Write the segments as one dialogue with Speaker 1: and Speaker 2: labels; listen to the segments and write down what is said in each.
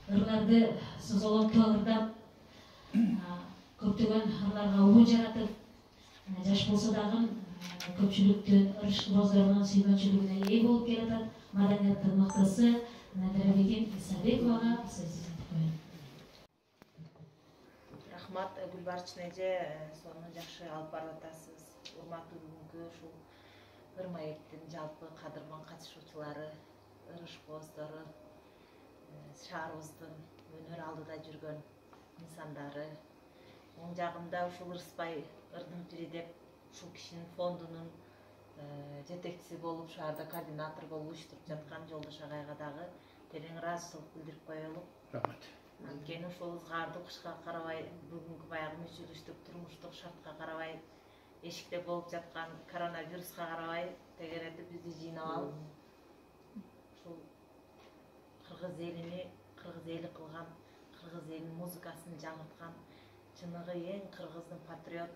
Speaker 1: ырларды созолонтуп ырдап, көптөгөн ырларга угун жаратып, жаш болсо дагы көпчүлүктүн ырышкыбоздорунун сүйгөнчүлүгүнө ээ болуп келатат. Маданияттын мыктысы Надырбегим Исабековага сөзүн айтып коёюн.
Speaker 2: Рахмат, Гүлбарчын эже, сону жакшы алып баратасыз. Урматтуу бүгүнкү ушул ыр маектин жалпы кадырман катышуучулары, ырышбоздору, шаарыбыздын өнөр алдыда жүргөн инсандары. Оң жагымда ушул Ырыспай ырдын пири деп ушул кишинин фондунун жетекчиси болуп, шаарда координатор болуп уюштуруп жаткан Жолдош агайга дагы терең ыраазычылык билдирип коелу.
Speaker 3: Рахмат.
Speaker 2: Анткени ушул ызгаардуу кышка карабай, бүгүнкү баягы мүчүлүштүк турмуштук шартка карабай, эшикте болуп жаткан коронавируска карабай, тегеретип бизди жыйнап алып, ушул кыргыз элини кыргыз эли кылган, кыргыз элинин музыкасын жаңырткан, чыныгы эң кыргыздын патриот,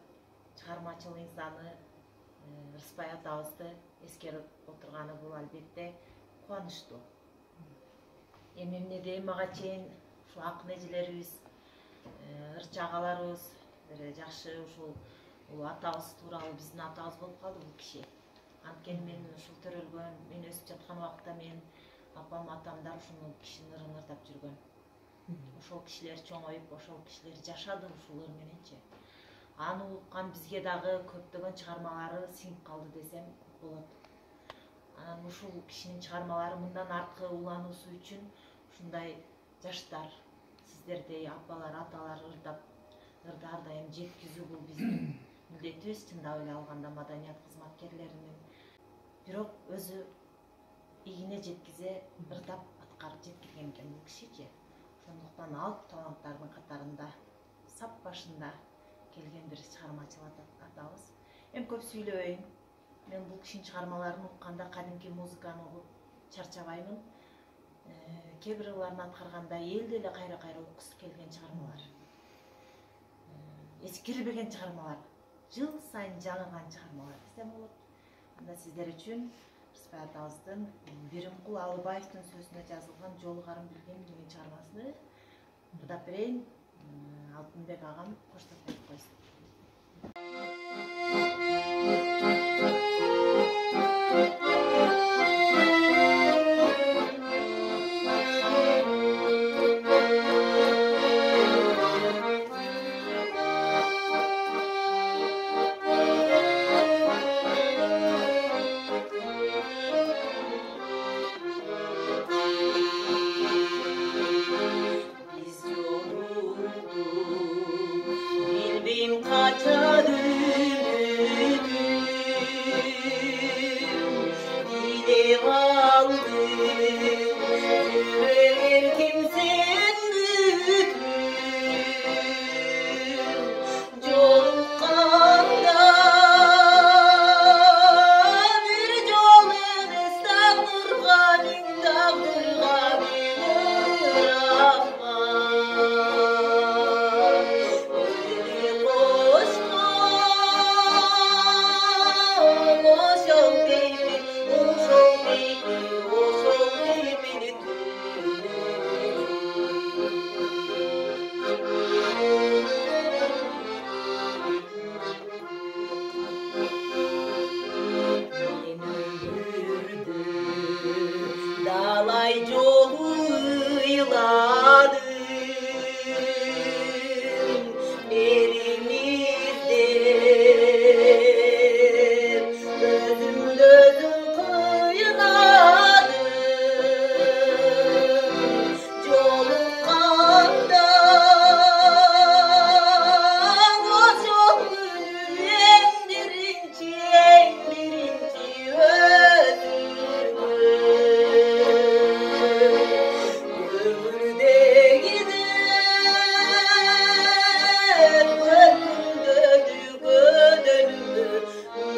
Speaker 2: чыгармачыл инсаны Ырыспай атабызды эскерип отурганы бул албетте кубанычтуу. Эми эмне дейм, мага чейин ушул акын эжелерибиз, ырчы агаларыбыз жакшы ушул атабыз тууралуу, биздин атабыз болуп калды бул киши. Анткени мен ушул төрөлгөн, мен өсүп жаткан убакта мен апам, атамдар ушул кишинин ырын ырдап жүргөн. Ошол кишилер чоңоюп, ошол кишилер жашады ушул ыр мененчи. Аны уккан бизге дагы көптөгөн чыгармалары сиңип калды десем болот. Анан ушул кишинин чыгармалары мындан аркы улануусу үчүн ушундай жаштар, сиздердей апалар, аталар ырдап, ырды ар дайым жеткизүү бул биздин милдетибиз, чындап эле алганда маданият кызматкерлеринин. Бирок өзү ийине жеткизе, ырдап аткарып жеткирген экен бул кишичи. Ошондуктан алып таланттардын катарында, сап башында келген бир чыгармачыл атабыз. Эми көп сүйлөбөйүн. Мен бул кишинин чыгармаларын укканда кадимки музыканы угуп чарчабаймын. Кээ бир ырларын аткарганда элди эле кайра уккусу келген чыгармалар. Эскирбеген чыгармалар, жыл сайын жаңырган чыгармалар десем болот. Анда сиздер үчүн Ырыспай атабыздын Биримкул Алыбаевдин сөзүнө жазылган Жолу карын билген деген чыгармасыны ырдап берейин. Алтынбек агам коштоп айтып койсун.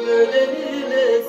Speaker 4: Gödönümüz